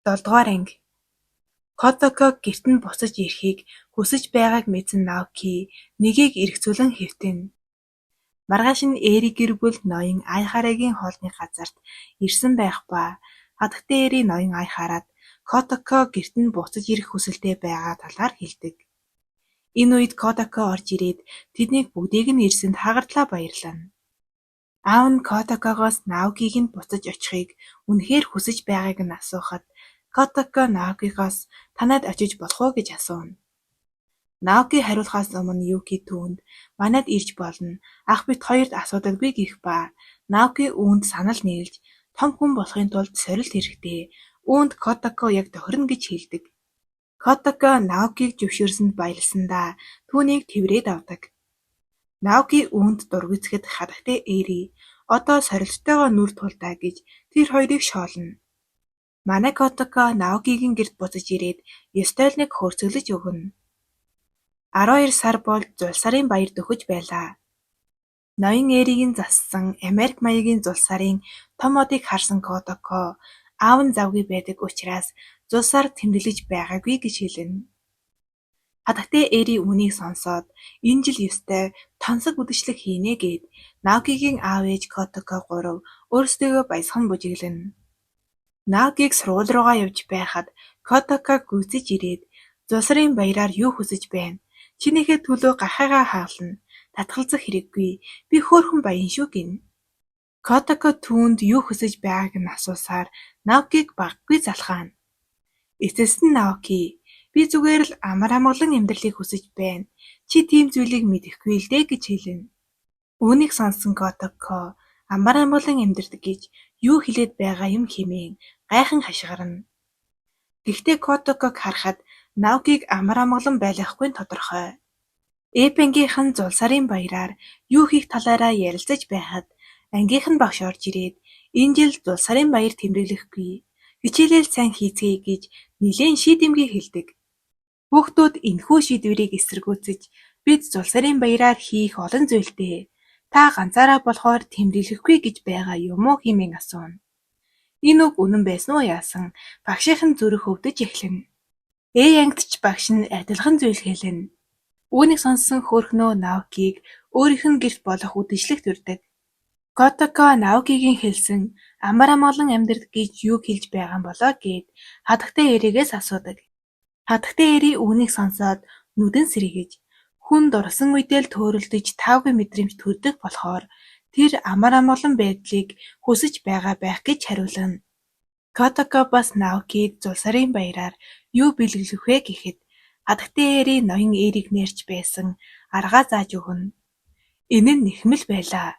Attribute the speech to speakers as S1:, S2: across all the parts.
S1: 7 дугаар анги. Котоко гэрт нь буцаж ирэхийг хүсэж байгааг мэдсэн Наоки нэгийг эргцүүлэн хэвтэнэ. Маргааш нь Эри гэр бүл ноён Айхарагийн хоолны газарт ирсэн байх ба хатагтай Эри ноён Айхараад Котоко гэрт нь буцаж ирэх хүсэлтэй байгаа талаар хэлдэг. Энэ үед Котоко орж ирээд тэднийг бүгдийг нь ирсэнд хагардлаа баярлана. Аав нь Котокогоос Наокиг нь буцаж очихыг үнэхээр хүсэж байгааг нь асуухад Котоко Наокигоос танад очиж болох уу гэж асууна. Наоки хариулахаас өмнө Юки түүнд манайд ирж болно. Ах бит хоёрт асуудаггүй гэх ба Наоки үүнд санал нийлж том хүн болохын тулд сорилт хэрэгтэй. Үүнд Котоко яг тохирно гэж хэлдэг. Котоко Наокиг зөвшөөрсөнд баярлсандаа түүнийг тэврээд авдаг. Наоки үүнд дургицэхэд хатагтай Эри одоо сорилттойгоо нүр тулдаа гэж тэр хоёрыг шоолно. Манай Котоко Наокигийн гэрт буцаж ирээд ёстойлныг хөөрцөглөж өгнө. 12 сар бол Зулсарын баяр дөхөж байлаа. Ноён Эригийн зассан Америк маягийн Зулсарын том одыг харсан Котоко аав нь завгүй байдаг учраас Зулсаар тэмдэглэж байгаагүй гэж хэлнэ. Хатагтай Эри үнийг сонсоод энэ жил ёстой тонсог үдэшлэг хийнэ гэд Наокигийн аав ээж Котоко 3 өөрсдөө баясхан бүжиглэнэ. Наокиг сургууль руугаа явж байхад Котоко гүйцэж ирээд Зулсарын баяраар юу хүсэж байна? Чинийхээ төлөө гахаагаа хаална. Татгалзах хэрэггүй. Би хөөрхөн баян шүү гэнэ. Котоко түүнд юу хүсэж байгааг нь асуусаар Наокиг баггүй залхаана. Эцэст нь Наоки би зүгээр л амар амгалан амьдралыг хүсэж байна. Чи тийм зүйлийг мэдэхгүй л дээ гэж хэлнэ. Үүнийг сонссон Котоко амар амгалан амьдрдаг гэж юу хэлээд байгаа юм хэмээн гайхан хашгирна. Гэхдээ Котоког харахад Наокиг амар амгалан байлгахгүй нь тодорхой. Эпенгийнхэн Зулсарын баяраар юу хийх талаараа ярилцаж байхад ангийнхан багш орж ирээд энэ жил Зулсарын баяр тэмдэглэхгүй. Хичээлэл сайн хийцгээе гэж нилээн шийдэмгий хэлдэг. Хүүхдүүд энэхүү шийдвэрийг эсэргүүцэж бид Зулсарын баяраар хийх олон зүйлтэй. Та ганцаараа болохоор тэмдэглэхгүй гэж байгаа юм уу хэмээн асууна. Энэ үг үнэн байсан уу яасан багшийн зүрх өвдөж эхлэнэ. Ангид ч багш нь адилхан зүйл хэлнэ. Үүнийг сонссон хөөрхнөө Наокиг өөрийнх нь гэрт болох үдэшлэгт урьдаг. Котоко Наокигийн хэлсэн амар амгалан амьдрал гэж юу хэлж байгаа юм болоо гэд хатагтай Эригээс асуудаг. Хатагтай Эри үүнийг сонсоод нүдэн сэргийж хүн дурсан үедээ л төөрөлдөж таавгүй мэдрэмж төрдөг болохоор тэр амар амгалан байдлыг хүсэж байгаа байх гэж хариулна. Котоко бас Наокиг Зулсарын баяраар юу бэлгэлэх вэ гэхэд хатагтай Эри ноён Эриг нэрч байсан аргаа зааж өгнө. Энэ нь нэхмэл байлаа.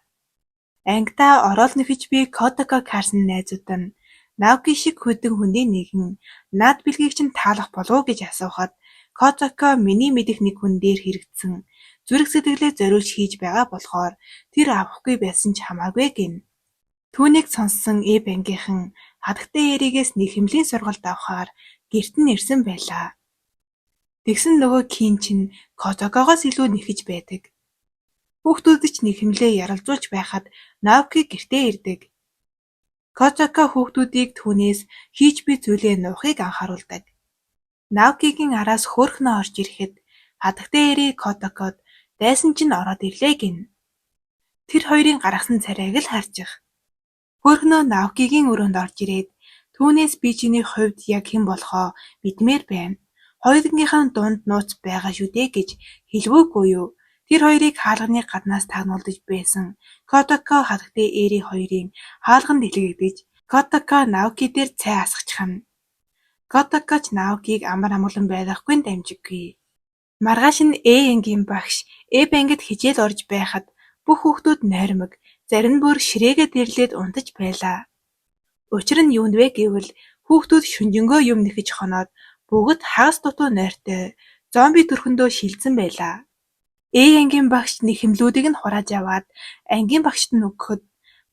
S1: Ангидаа ороод нэхэж би Котоког харсан найзууд нь Наоки шиг хөдөн хүндийн нэгэн наад бэлгийг чинь таалах болов уу гэж асуухад Котоко миний мэдих нэг хүн дээр хэрэгцсэн зүрх сэтгэлээ зориулж хийж байгаа болохоор тэр авахгүй байсан ч хамаагүй гэнэ. Түүнийг сонссон ангийнхан хатагтай Эригээс нэхэмлийн сургалт авахаар гэрт нь ирсэн байлаа. Тэгсэн нөгөө Кин чинь Котокогоос илүү нэхэж байдаг. Хүүхдүүд ч нэхэмлээ яралзуулж байхад Наоки гэртээ ирдэг. Котоко хүүхдүүдийг түүнээс хийж буй зүйлээ нуухыг анхааруулдаг. Наокигийн араас хөөрхнөө орж ирэхэд хатагтай Эри Котокод дайсан чинь ороод ирлээ гэнэ. Тэр хоёрын гаргасан царайг л харчих. Хөөрхнөө Наокигийн өрөөнд орж ирээд түүнээс би чиний хувьд яг хэн болохоо мэдмээр байна. Хоёрынхаа дунд нууц байгаа шүү дээ гэж хэлвүүгүй юу? Тэр хоёрыг хаалганы гаднаас тагнуулдаж байсан Котоко хатагтай Эри хоёрын хаалганд илгээгдэж Котоко Наоки дээр цай асгачихна. Котоко ч Наокиг амар амгалан байхгүй дамжиггүй. Маргааш нь ангийн багш ангид хичээл орж байхад бүх хүүхдүүд нойрмог, зарим нь бүр ширээгээд ирлээд унтаж байлаа. Учир нь юунд вэ гэвэл хүүхдүүд шүнжэнгөө юм нэхэж хоноод бүгд хагас дутуу нойртой зомби төрхөндөө шилжсэн байлаа. Ангийн багш нэхэмлүүдийг нь хурааж аваад ангийн багшд нь өгөхөд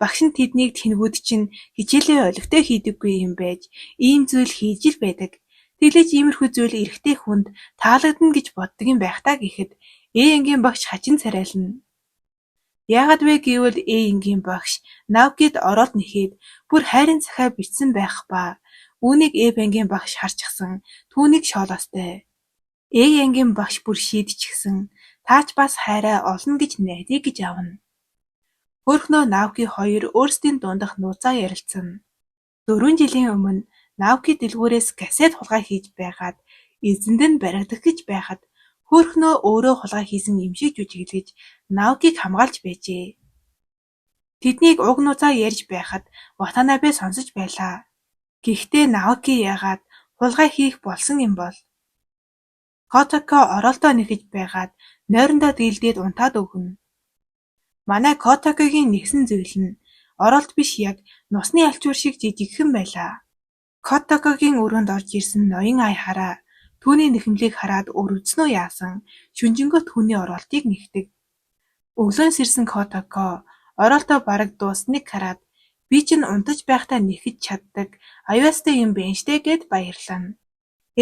S1: багш нь тэднийг тэнгүүд чинь хичээлээ олигтой хийдэггүй юм байж ийм зүйл хийж л байдаг. Тэглэж иймэрхүү зүйл эрэгтэй хүнд таалагдана гэж боддог юм байх таа гэхэд ангийн багш хачин царайлна. Яагаад вэ гэвэл ангийн багш Наокид ороод нэхэд бүр хайрын захаа бичсэн байх ба Үүнийг Э бангийн багш харчихсан түүнийг шоолоостой. Э ангийн багш бүр шийдчихсэн таач бас хайраа олно гэж найдая гэж авна. Хөөрхнөө Наоки хоёр өөрсдийн дундах нууцаа ярилцсан. 4 жилийн өмнө Наоки дэлгүүрээс касет хулгай хийж байгаад эзэнд нь баригдах гэж байхад хөөрхнөө өөрөө хулгай хийсэн юм шиг жүжиглэж Наокиг хамгаалж байжээ. Тэднийг уг нууцаа ярьж байхад Ватанабе сонсож байлаа. Гэхдээ Наоки яагаад хулгай хийх болсон юм бол? Котако оролдоо нэхэж байгаад нойрондоо дийлдээд унтаад өгнө. Манай Котакогийн нэгсэн зүйл нь оролт биш яг нусны алчуур шиг жижигхэн байлаа. Котакогийн өрөөнд орж ирсэн ноён ай хараа түүний нэхэмлийг хараад өрөвдснөө яасан шүнжэнгөө түүний оролтыг нэгдэг. Өглөөн сэрсэн Котако оролтоо бараг дуусныг хараад би чинь унтаж байхдаа нэхэж чаддаг аюустай юм байна штэ гэд баярлана.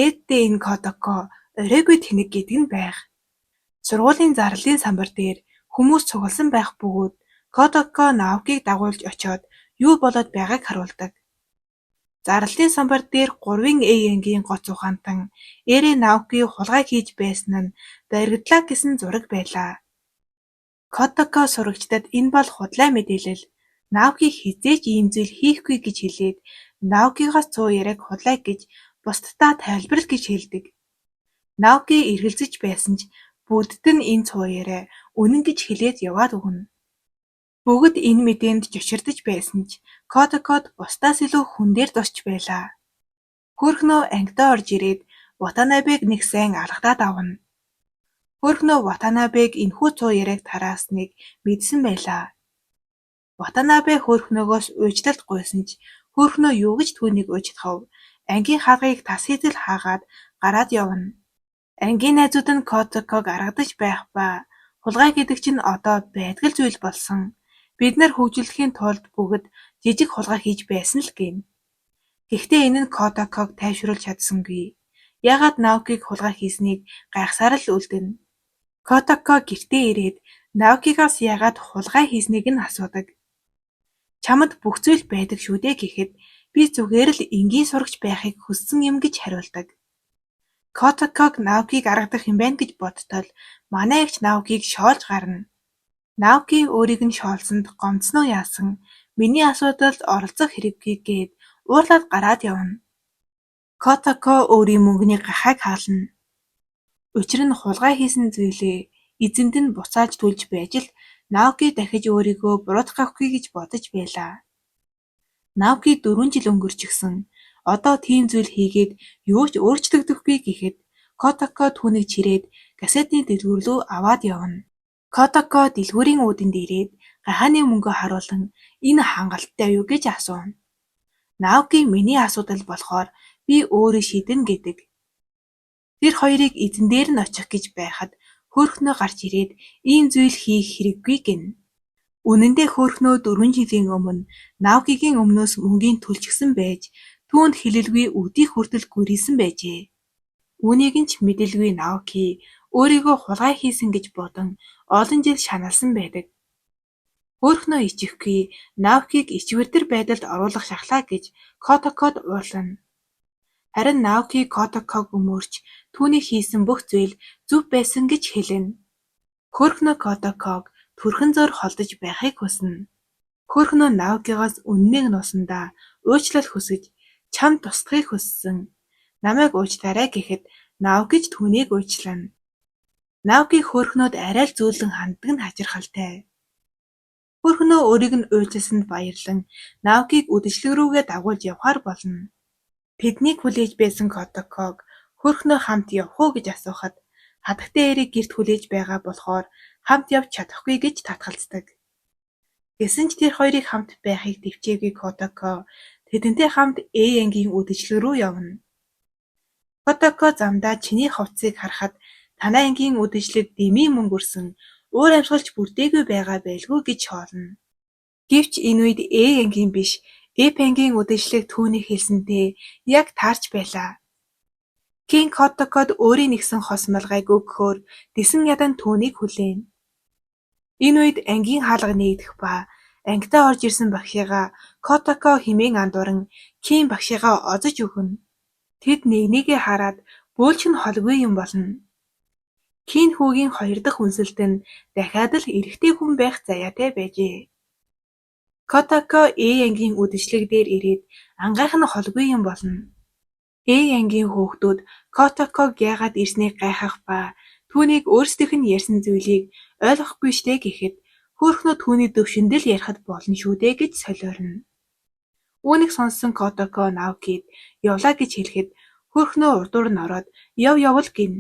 S1: Ээдтэй энэ Котако оройгүй тэнэг гэдэг нь байх. Сургуулийн зарлалын самбар дээр хүмүүс цугласан байх бөгөөд Котако Наокиг дагуулж очоод юу болоод байгааг харуулдаг. Зарлалын самбар дээр 3 Э ангийн гоц ухаантан Эрэ Наоки хулгай хийж байсан нь баригдлаа гэсэн зураг байлаа. Котако сурагчдад энэ бол худлаа мэдээлэл. Наоки хизээж ийм зүйл хийхгүй гэж хэлээд Наокигоос 100 яриаг худлаа гэж бусдадаа тайлбарлал гэж хэлдэг. Наоки эргэлзэж байсан ч бүгдд нь энэ 100 яриа үнэн гэж хэлээд яваад өгнө. Бүгд энэ мэдээнд жоширдож байсан ч Котакод бусдаас илүү хүн дээр зосч байлаа. Хөөрхнөө ангидаа орж ирээд Ватанабег нэг сайн алгадаад авна. Хөөрхнөө Ватанабег энэхүү 100 яриаг тараасныг мэдсэн байлаа. Ватанабе хөөрхнөөгөөс уучлалт гуйсан ч хөөрхнөө юу гэж түүнийг уучлахав? Ангийн хаалгыг тас хийдэл хаагаад гараад явна. Ангийн найзууд нь Котаког аргадаж байх ба хулгай гэдэг чинь одоо байдгал зүйл болсон. Бид нар хөгжүүлэхийн тулд бүгд жижиг хулгай хийж байсан л гин. Гэхдээ энэ нь Котаког тайвшруулж чадсангүй. Яагаад Наокиг хулгай хийснийг гайхсаар л үлдэнэ. Котако гэртээ ирээд Наокигоос яагаад хулгай хийснийг нь асуудаг. Чамд бүх зүйл байдаг шүү дээ гэхэд би зүгээр л энгийн сурагч байхыг хүссэн юм гэж хариулдаг. Котаког Наокиг аргадах юм байна гэж бодтол манай эгч Наокиг шоолж гарна. Наоки өөрийг нь шоолсонд гомдсноо яасан миний асуудалд оролцох хэрэггүй гээд уурлаад гараад явна. Котако өөрийн мөнгөний гахайг хаална. Учир нь хулгай хийсэн зүйлээ эзэнд нь буцааж төлж байж л Наоки дахиж өөрийгөө буруутгахгүй гэж бодож байлаа. Наоки 4 жил өнгөрчихсөн. Одоо тийм зүйл хийгээд юу ч өөрчлөгдөхгүй гэхэд Котако түүнийг чирээд газетны дэлгүүр рүү аваад явна. Котако дэлгүүрийн үүдэнд ирээд гахааны мөнгөө харуулan энэ хангалттай юу гэж асууна. Наоки миний асуудал болохоор би өөрөө шийднэ гэдэг. Тэр хоёрыг эзэн дээр нь очих гэж байхад хөөрхнөө гарч ирээд ийм зүйл хийх хэрэггүй гэнэ. Үнэн дээр хөөрхнөө 4 жилийн өмнө Наокигийн өмнөөс мөнгөний төлчихсөн байж түүнд хэлэлгүй өдий хүртэл гүрийсэн байжээ. Үүнийг нь ч мэдэлгүй Наоки өөрийгөө хулгай хийсэн гэж бодон олон жил шаналсан байдаг. Хөөрхнөө ичихгүй Наокиг ичвэрдэр байдалд оруулах шахлаа гэж Котакод уурлана. Харин Наоки Котаког өмөрч түүний хийсэн бүх зүйл зөв байсан гэж хэлнэ. Хөөрхнөө Котаког түрхэн зөөр холдож байхыг хүснэ. Хөөрхнөө Наокигоос үннийг нуусандаа уучлал хүсэж чамд тусдахыг хүссэн. Намайг уучлаарай гэхэд Наокиж түүнийг уучлана. Наоки хөөрхнөөд арай л зөөлөн ханддаг нь хачирхалтай. Хөөрхнөө өөрийг нь уучлсанд баярлан Наокиг үдэшлэг рүүгээ дагуулж явахаар болно. Тэднийг хүлээж байсан Котаког хөөрхнөө хамт явах уу гэж асуухад хатагтай эрийг гэрт хүлээж байгаа болохоор хамт явж чадахгүй гэж татгалздаг. Гэсэн ч тэр хоёрыг хамт байхыг төвчээгүй Котако тэдэнтэй хамт Э ангийн үдэшлэг рүү явна. Котако замдаа чиний хувцсыг харахад танай ангийн үдэшлэг дэмий мөнгө өрсөн уур амьсгалч бүрдээгүй байгаа байлгүй гэж шоолно. Гэвч энэ үед Э ангийн биш Эп ангийн үдэшлэг түүний хэлсэнтэй яг таарч байлаа. Кин Котакод өөрийн нэгсэн хос малгайг өгөхөөр Дэсэн ядан түүнийг хүлээн. Энэ үед ангийн хаалга нээгдэх ба ангидаа орж ирсэн багшийгаа Котако хэмээн андууран Ким багшийгаа озож өгнө. Тэд нэгнийгээ хараад бөөлч нь холгүй юм болно. Кин хүүгийн 2 дахь үнсэлт нь дахиад л эрэгтэй хүн байх заяатай байжээ. Котако A ангийн үдэшлэг дээр ирээд ангайх нь холгүй юм болно. A ангийн хүүхдүүд Котаког яагаад ирснийг гайхах ба түүнийг өөрсдийнх нь ярьсан зүйлийг ойлгохгүй штэ гэхэд хөөрхнөө түүний төвшөндөл ярихад болно шүү дээ гэж солиорно. Үүнийг сонссон Котако Наокид явлаа гэж хэлэхэд хөөрхнөө урдуур нь ороод явал гин.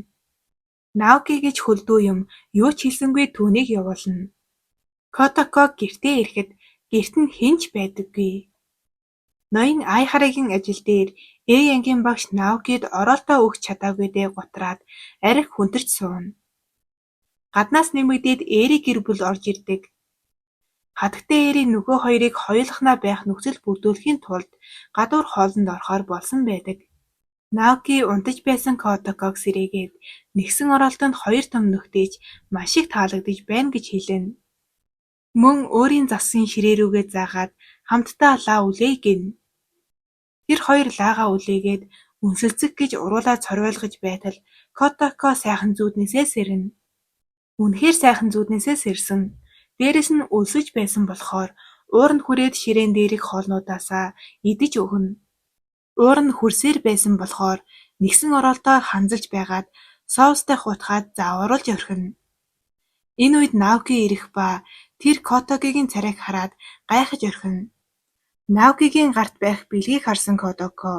S1: Наоки гэж хөлдөө юм юу ч хэлсэнгүй түүнийг явуулна. Котако гэртээ ирэхэд гэрт нь хинч байдаггүй. Ноён ай харагийн ажил дээр A ангийн багш Наокид ороолтоо өгч чадаагүй дээ гутраад архи хүндэрч сууна. Гаднаас нэмэгдээд Эри гэр бүл орж ирдэг. Хатагтай Эри нөгөө хоёрыг хоёулахнаа байх нөхцөл бүрдүүлэхийн тулд гадуур хоолнд орохоор болсон байдаг. Наоки унтаж байсан Котаког сэрээгээд нэгсэн оролтонд 2 том нөхдөөж маш их таалагдж байна гэж хэлнэ. Мөн өөрийн засгийн ширээ рүүгээ заагаад хамтдаа лаа үлээ гин. Тэр хоёр лаагаа үлээгээд үнсэлцэг гэж уруулаад цорвойлгож байтал Котако сайхан зүүднээсээ сэрнэ. Үнэхээр сайхан зүүднээсээ сэрсэн. Дээрэс нь өлсөж байсан болохоор ууранд хүрээд ширээн дээрх хоолнуудаасаа идэж өгнө. Ууранд хүрсээр байсан болохоор нэгсэн оролтоо ханзалж байгаад соустай хутгаад заавруулж орхино. Энэ үед Наоки ирэх ба тэр Котакогийн царайг хараад гайхаж орхино. Наокигийн гарт байх бэлгийг харсан Котако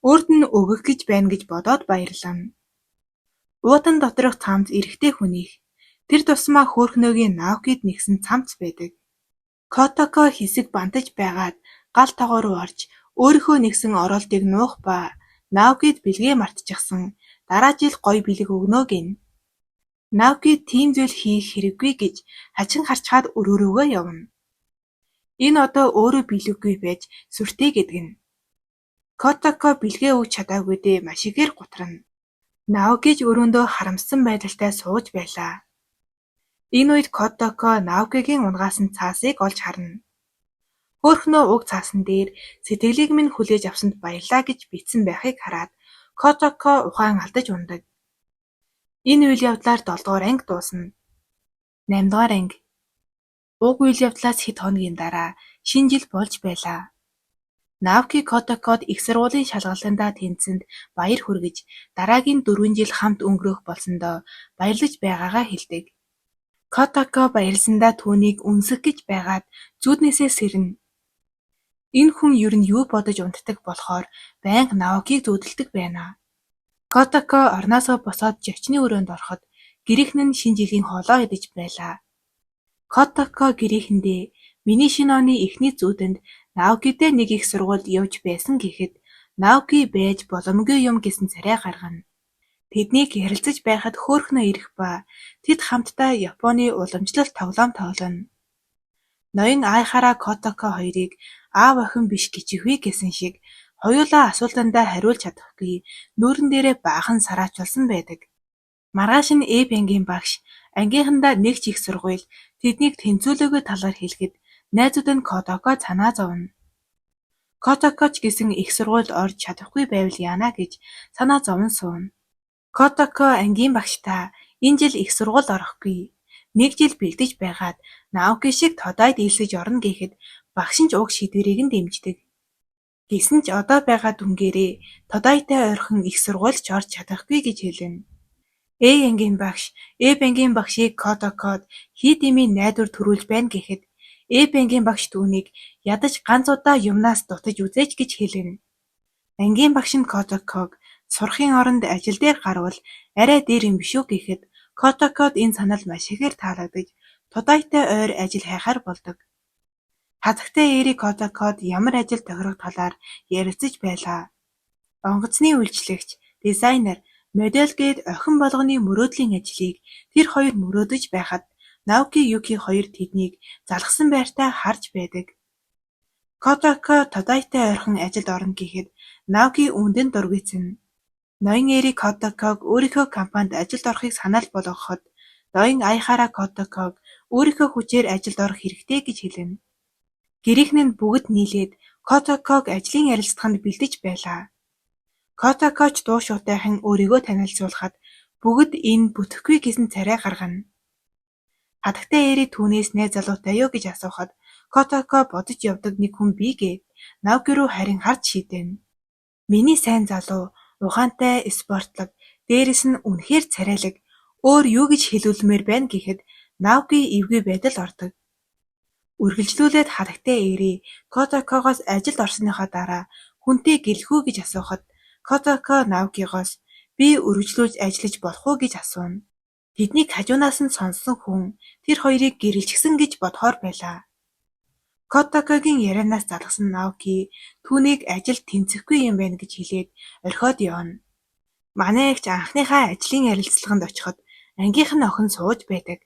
S1: өөрт нь өгөх гэж байна гэж бодоод баярлана. Уудан доторх цамц эрэгтэй хүнийх. Тэр тусмаа хөөрхнөөгийн Наокид нэгсэн цамц байдаг. Котако хэсэг бантаж байгаад гал тогоо руу орж өөрийнхөө нэгсэн оролтыг нуух ба Наокид бэлгээ мартчихсан. Дараа жил гоё бэлэг өгнө гин. Наокид тийм зүйл хийх хэрэггүй гэж хачин харчхаад өрөөрөөгөө явна. Энэ одоо өөрөө бэлэггүй байж сүртэй гэдгэн. Котако бэлгээ өгч чадаагүй дээ маш ихээр гутрана. Наокиж өрөөндөө харамссан байдалтай сууж байлаа. Энэ үед Котако Наокигийн унгаас нь цаасыг олж харна. Хөөрхнөө уг цаасан дээр сэтгэлийг минь хүлээж авсанд баярлаа гэж бичсэн байхыг хараад Котако ухаан алдаж ундаг. Энэ үйл явдлаар 7 дугаар анги дуусна. 8 дугаар анги. Уг үйл явдлаас хэд хоногийн дараа шинэ жил болж байлаа. Наоки Котакод их сургуулийн шалгалтандаа тэнцсэнд баяр хүргэж дараагийн 4 жил хамт өнгөрөх болсондоо баярлаж байгаагаа хэлдэг. Котако баярлсандаа түүнийг үнсэх гэж байгаад зүүднээсээ сэрнэ. Энэ хүн ер нь юу бодож унтдаг болохоор байнга Наокиг зүүдэлдэг байна. Котако орноосоо босоод жовчны өрөөнд ороход гэрийнхэн нь шинэ жилийн хоолоо идэж байлаа. Котако гэрийнхэндээ миний шинэ оны эхний зүүдэнд Наокитэй нэг их сургуульд явж байсан гэхэд Наоки байж боломгүй юм гэсэн царай гаргана. Тэднийг ярилцаж байхад хөөрхнөө ирэх ба тэд хамтдаа Японы уламжлалт тоглоом тоглоно. Ноён Айхара Котако хоёрыг аав охин биш гэчихвээ гэсэн шиг хоёулаа асуултандаа хариулж чадахгүй нүүрэн дээрээ баахан сараачулсан байдаг. Маргааш нь ангийн багш ангийнхандаа нэг ч их сургууль тэднийг тэнцүүлээгөө талаар хэлэхэд найзууд нь Котако санаа зовно. Котакоч гэсэн их сургуульд орж чадахгүй байвал яана гэж санаа зовн сууна. Котако ангийн багштаа энэ жил их сургууль орохгүй. 1 жил бэлдэж байгаад Наоки шиг тодойд илсэж орно гэхэд багш нь ч уг шийдвэрийг нь дэмждэг. Гэсэн ч одоо байгаа дүнгээрээ тодойтой ойрхон их сургуульд ч орж чадахгүй гэж хэлнэ. Ангийн багш ангийн багшийг Котакод хий дэмий найдвар төрүүлж байна гэхэд ангийн багш түүнийг ядаж ганц удаа юмнаас дутаж үзээч гэж хэлнэ. Ангийн багш нь Котаког сурахын оронд ажил дээр гарвал арай дээр юм биш үү гэхэд Котакод энэ санал маш ихээр таалагдж тодойтой ойр ажил хайхаар болдог. Хатагтай Эри Котакод ямар ажил тохирох талаар ярилцаж байлаа. Онгоцны үйлчлэгч, дизайнер, модель гээд охин болгоны мөрөөдлийн ажлыг тэр хоёр мөрөөдөж байхад Наоки Юки хоёр тэднийг залгсан байртаа харж байдаг. Котако тодойтой ойрхон ажилд орно гэхэд Наоки үндэнд дургүйцэн. Ноён Эри Котаког өөрийнхөө компанид ажилд орохыг санал болгоход ноён Айхара Котаког өөрийнхөө хүчээр ажилд орох хэрэгтэй гэж хэлнэ. Гэрийнхэн нь бүгд нийлээд Котаког ажлын ярилцлаганд бэлдэж байлаа. Котакоч дуу шуутайхан өөрийгөө танилцуулахад бүгд энэ бүтэхгүй гэсэн царай гаргана. Хатагтай Эри түүнээс найз залуутай юу гэж асуухад Котако бодож явдаг нэг хүн бий гээд Наоки руу харин харж шийдэнэ. Миний сайн залуу, ухаантай, спортлог, дээрэс нь үнэхээр царайлаг, өөр юу гэж хэлүүлмээр байна гэхэд Наоки эвгүй байдал ордог. Үргэлжлүүлээд хатагтай Эри Котакогоос ажилд орсныхоо дараа хүнтэй гэлэхүү гэж асуухад Котако Наокигоос би үргэлжлүүлж ажиллаж болох уу гэж асууна. Тэднийг хажуунаас нь сонссон хүн тэр хоёрыг гэрэлчихсэн гэж бодохоор байлаа. Котакогийн ярианаас залгасан Наоки түүнийг ажилд тэнцэхгүй юм байна гэж хэлээд орхиод явна. Манай эгч анхныхаа ажлын ярилцлаганд очиход ангийнх нь охин сууж байдаг.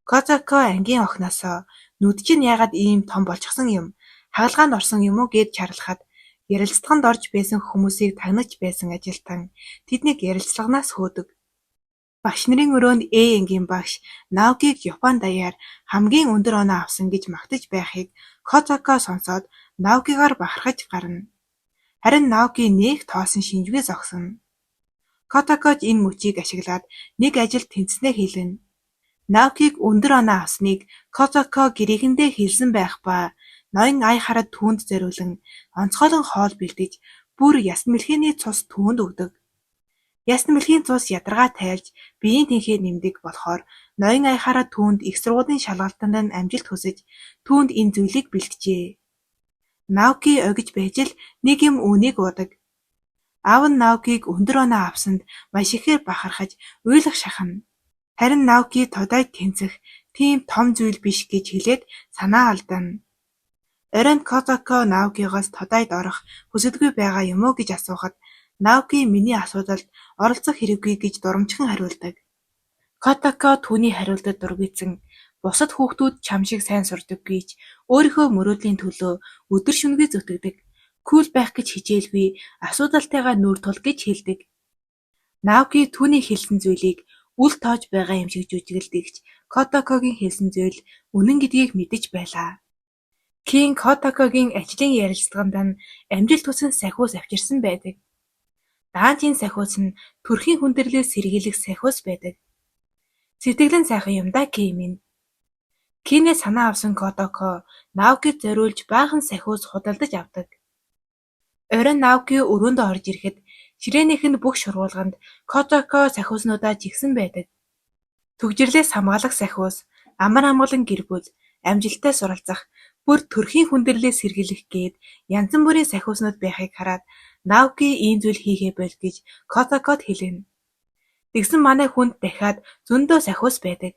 S1: Котако ангийн охиноосоо нүд чинь яагаад ийм том болчихсон юм? Хагалгаанд орсон юм уу гэж чарлахад ярилцлаганд орж байсан хүмүүсийг тагнаж байсан ажилтан тэднийг ярилцлаганаас хөөдөг. Багш нарын өрөөнд ангийн багш Наокиг Япон даяар хамгийн өндөр оноо авсан гэж магтаж байхыг Котако сонсоод Наокигаар бахархаж гарна. Харин Наоки нэг тоосон шинжгүй зогсоно. Котакоч энэ мөчийг ашиглаад нэг ажилд тэнцснээ хэлнэ. Наокиг өндөр оноо авсныг Котако гэрээхэндээ хэлсэн байх ба ноён ай харад түүнд зориулан онцгойлон хоол бэлдэж бүр яс мэлхийний цус түүнд өгдөг. Яс мэлхийн цус ядаргаа тайлж биеийн тэнхээ нэмдэг болохоор ноён ай харад түүнд их сургуулийн шалгалтанд нь амжилт хүсэж түүнд энэ зүйлийг бэлтжээ. Наоки огж байж л нэг юм үүнийг уудаг. Аав нь Наокиг өндөр оноо авсанд маш ихээр бахархаж уйлах шахна. Харин Наоки тодайд тэнцэх тийм том зүйл биш гэж хэлээд санаа алдана. Оройн Котако Наокигоос тодайд орох хүсэлгүй байгаа юм уу гэж асуухад Наоки миний асуудалд оролцох хэрэггүй гэж дурамжхан хариулдаг. Котако түүний хариултад дургүйцэн бусад хүүхдүүд чам шиг сайн сурдаггүй ч өөрийнхөө мөрөөдлийн төлөө өдөр шөнөгүй зүтгэдэг. Кул байх гэж хичээлгүй асуудалтайгаа нүүр тул гэж хэлдэг. Наоки түүний хэлсэн зүйлийг үл тоож байгаа юм шиг жүжиглдэгч Котакогийн хэлсэн зүйл үнэн гэдгийг мэдэж байлаа. Кин Котакогийн ажлын ярилцлаганд нь амжилт хүсэн сахиус авчирсан байдаг. Даанчийн сахиус нь төрхийн хүндрэлээс сэргийлэх сахиус байдаг. Сэтгэлэн сайхан юм да Ким минь. Кинээ санаа авсан Котако Наокид зориулж баахан сахиус худалдаж авдаг. Оройн Наоки өрөөндөө орж ирэхэд ширээнийх нь бүх шургуулганд Котако сахиуснуудаа жигсэн байдаг. Түгжирлээс хамгаалах сахиус, амар амгалан гэр бүл, амжилттай суралцах, бүр төрхийн хүндрэлээс сэргийлэх гээд янз бүрийн сахиуснууд байхыг хараад Наоки ийм зүйл хийхээ боль гэж Котакод хэлнэ. Тэгсэн манай хүнд дахиад зөндөө сахиус байдаг.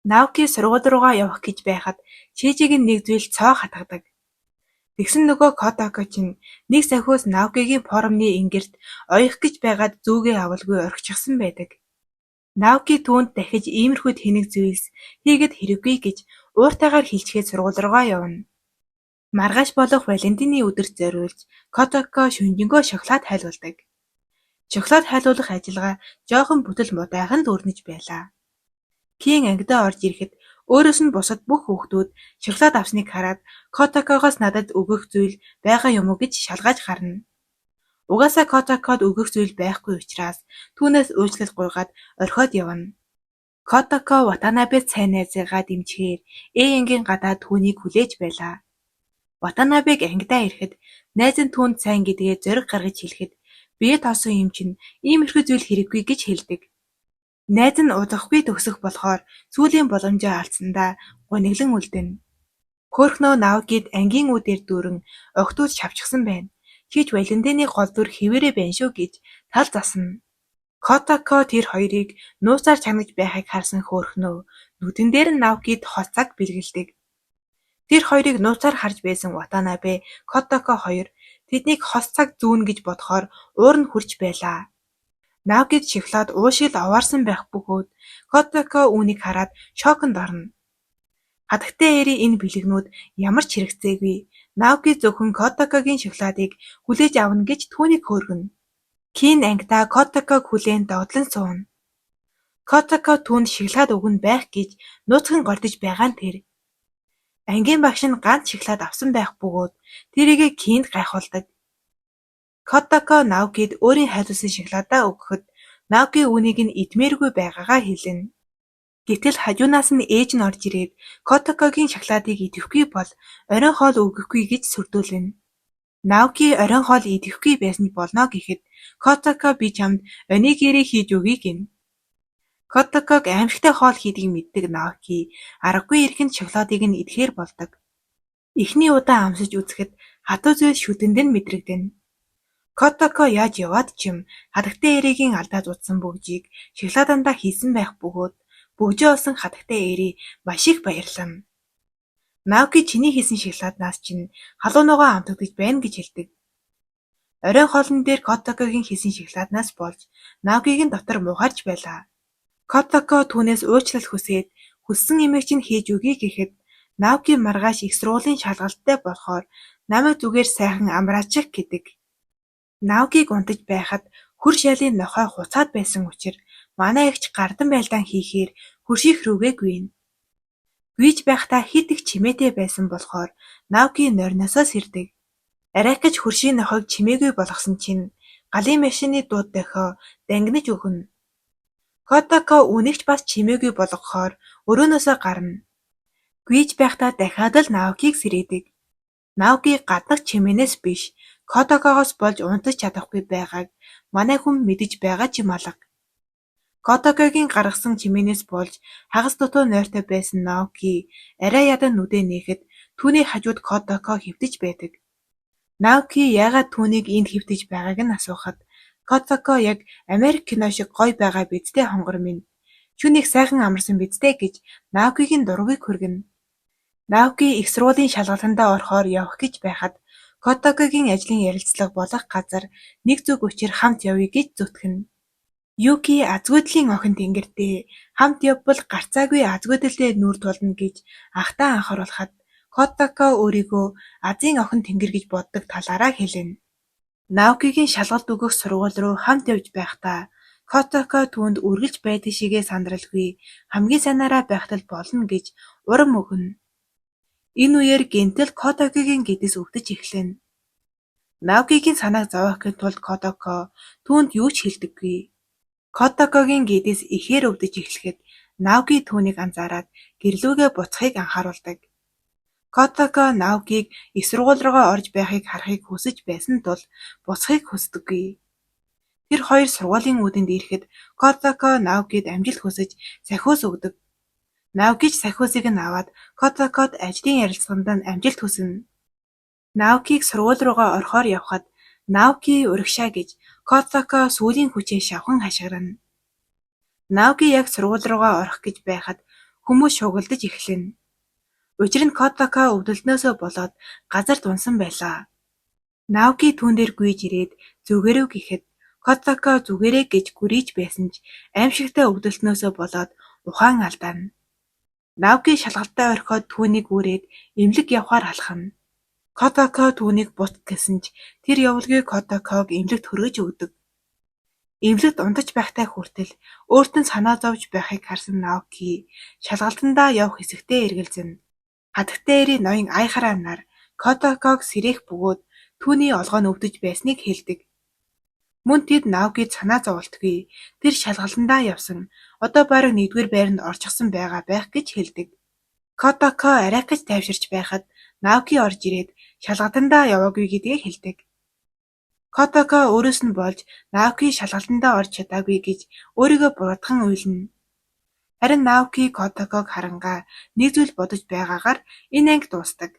S1: Наоки сургууль руугаа явах гэж байхад чэжиг нь нэг зүйл цоо хатгадаг. Тэгсэн нөгөө Котако чинь нэг сахиус Наокигийн форумны ингэрт оёх гэж байгаад зүүгээ авалгүй орхичихсан байдаг. Наоки түүнд дахиж иймэрхүү тэнэг зүйлс хийгээд хэрэггүй гэж ууртайгаар хэлчихэд сургууль руугаа явна. Маргааш болох Валентины өдөрт зориулж Котако шөнжингөө шоколад хайлуулдаг. Шоколад хайлуулах ажиллагаа жоохон бүтэл мудайхан л өрнөж байлаа. Кин ангидаа орж ирэхэд өөрөөс нь бусад бүх хүүхдүүд шоколад авсныг хараад Котакогоос надад өгөх зүйл байгаа юм уу гэж шалгааж гарна. Угаасаа Котакод өгөх зүйл байхгүй учраас түүнээс уучлал гуйгаад орхиод явна. Котако Ватанабе сайн найзыгаа дэмжихээр ангийн гадаа түүнийг хүлээж байлаа. Ватанабег ангидаа ирэхэд найз нь түүнд сайн гэдгээ зориг гаргаж хэлэхэд бие тоосон юм чинь иймэрхүү зүйл хэрэггүй гэж хэлдэг. Найз нь удахгүй төгсөх болохоор сүүлийн боломжоо алдсандаа гуниглан үлдэнэ. Хөөрхнөө Наокид ангийн үдээр дүүрэн огтуд шавчихсан байна. Хич Валентины гол дүр хэвээрээ байна шүү гэж тал засна. Котако тэр хоёрыг нууцаар чанаж байхыг харсан хөөрхнөө нүдэн дээр нь Наокид хол цаг бэлгэлдэг. Тэр хоёрыг нууцаар харж байсан Ватанабе, Котако хоёр тэднийг хос цаг зүүн гэж бодохоор уур нь хүрч байлаа. Наокид шоколад уушил оваарсан байх бөгөөд Котако үүнийг хараад шоконд орно. Хатагтай Эри энэ бэлэгнүүд ямар ч хэрэгцээгүй. Наоки зөвхөн Котакогийн шоколадыг хүлээж авна гэж түүнийг хөөргөнө. Кин ангидаа Котаког хүлээн догдлон сууна. Котако түүнд шоколад өгнө байх гэж нууцхан голдож байгаа нь тэр. Ангийн багш нь ганц шоколад авсан байх бөгөөд тэрийгэ Кинд гайхуулдаг. Котако Наокид өөрийн хайрласан шоколадаа өгөхөд Наоки үүнийг нь идмээргүй байгаагаа хэлнэ. Гэтэл хажуунаас нь ээж нь орж ирээд Котакогийн шоколадыг идэвхгүй бол оройн хоол өгөхгүй гэж сүрдүүлнэ. Наоки оройн хоол идэвхгүй байсан болно гэхэд Котако би чамд онигири хийж өгье гэнэ. Котаког аимшигтай хоол хийдгийг мэддэг Наоки аргагүй эрхэнд шоколадыг нь идэхээр болдог. Эхний удаа амсаж үзэхэд хатуу зүйл шүтэнд нь мэдрэгдэнэ. Котако яаж яваад ч юм хатагтай эрийн алдаад утсан бүгжийг шоколадандаа хийсэн байх бөгөөд бүгжээ олсон хатагтай эрий маш их баярлав. Наоки чиний хийсэн шоколаднаас чинь халуун ногоо амтагдаж байна гэж хэлдэг. Оройн хоолн дээр Котакогийн хийсэн шоколаднаас болж Наокигийн дотор мухарж байлаа. Котако түүнээс уучлал хүсээд хүссэн эмээг чинь хийж өгье гэхэд Наоки маргааш их сургуулийн шалгалттай болохоор намайг зүгээр сайхан амраачих гэдэг. Наокиг унтаж байхад хөрш ялын нохой хуцаад байсан учраас манай эгч гардан байлдаан хийхээр хөрших рүүгээ гүйнэ. Гүйж байхдаа хит их чимээтэй байсан болохоор Наоки нойрносоо сэрдэг. Арайкаж хөршийн нохойг чимээгүй болгосон чинь галын машины дууд дохио дангинаж өгнө. Котако үнэгч бас чимээгүй болгохоор өрөөнөөсөө гарна. Гүйж байхдаа дахиад л Наокиг сэрээдэг. Наоки гаднах чимээнээс биш Котакогоос болж унтаж чадахгүй байгааг манай хүн мэдэж байгаа ч юм алга. Котакогийн гаргасан чимээнээс болж хагас дутуу нойртой байсан Наоки арай ядан нүдэ нээхэд түүний хажууд Котако хэвтэж байдаг. Наоки яагаад түүнийг энд хэвтэж байгааг нь асуухад Котако яг Америк кино шиг гоё байгаа бидтэй хонгор минь. Шүн их сайхан амарсан бидтэй гэж Наокигийн дургүйг хүргэнэ. Наоки их сургуулийн шалгалтандаа орохоор явах гэж байхад Котакогийн ажлын ярилцлага болох газар нэг зүг учир хамт явъя гэж зүтгэнэ. Юки азгүйдлийн охин тэнгэртэй хамт явбал гарцаагүй азгүйдэлдээ нүүр тулна гэж ахтаа анхааруулхад Котако өөрийгөө Азийн охин тэнгэр гэж боддог талаараа хэлнэ. Наокигийн шалгалт өгөх сургууль руу хамт явж байхдаа Котако түүнд үргэлж байдаг шигээ сандралгүй хамгийн сайнаараа байхтал болно гэж урам өгнө. Энэ үеэр гэнтэл Котакогийн гэдэс өвдөж эхлэнэ. Наокигийн санааг зовоохын тулд Котако түүнд юу ч хэлдэггүй. Котакогийн гэдэс ихээр өвдөж эхлэхэд Наоки түүнийг анзаараад гэрлүүгээ буцахыг анхааруулдаг. Котако Наокиг их сургууль руугаа орж байхыг харахыг хүсэж байсан тул буцахыг хүсдэггүй. Тэр хоёр сургуулийн үүдэнд ирэхэд Котако Наокид амжилт хүсэж сахиус өгдөг. Наоки ч сахиусыг нь аваад Котакод ажлын ярилцлаганд нь амжилт хүснэ. Наокиг сургууль руугаа орохоор явхад Наоки урагшаа гэж Котако сүүлийн хүчээ шавхан хашгирна. Наоки яг сургууль руугаа орох гэж байхад хүмүүс шугалдаж эхлэнэ. Учир нь Котако өвдөлтнөөсөө болоод газар дунсан байлаа. Наоки түүн дээр гүйж ирээд зүгээрөө гэхэд Котако зүгээрээ гэж гүрийж байсан ч аимшигтай өвдөлтнөөсөө болоод ухаан алдаана. Наоки шалгалтаа орхиод түүнийг үрээд эмнэлэг явахаар алхана. Котако түүнийг бут гэсэн ч тэр явуулгүй Котаког эмнэлэгт хөргөж өгдөг. Эмнэлэгт унтаж байхтай хүртэл өөрт нь санаа зовж байхыг харсан Наоки шалгалтандаа явах хэсэгтээ эргэлзэнэ. Хатагтай эрийн ноён айхараа нар Котаког сэрээх бөгөөд түүний олгоо нь өвдөж байсныг хэлдэг. Мөн тэд Наокид санаа зоволтгүй тэр шалгалтандаа явсан одоо бараг 1-р байранд орчихсон байгаа байх гэж хэлдэг. Котако арайкаж тайвширч байхад Наоки орж ирээд шалгалтандаа яваагүй гэдгээ хэлдэг. Котако өөрөөс нь болж Наоки шалгалтандаа орж чадаагүй гэж өөрийгөө буруутган уйлна. Харин Наоки Котаког харангаа нэг зүйл бодож байгаагаар энэ анги дуустдаг.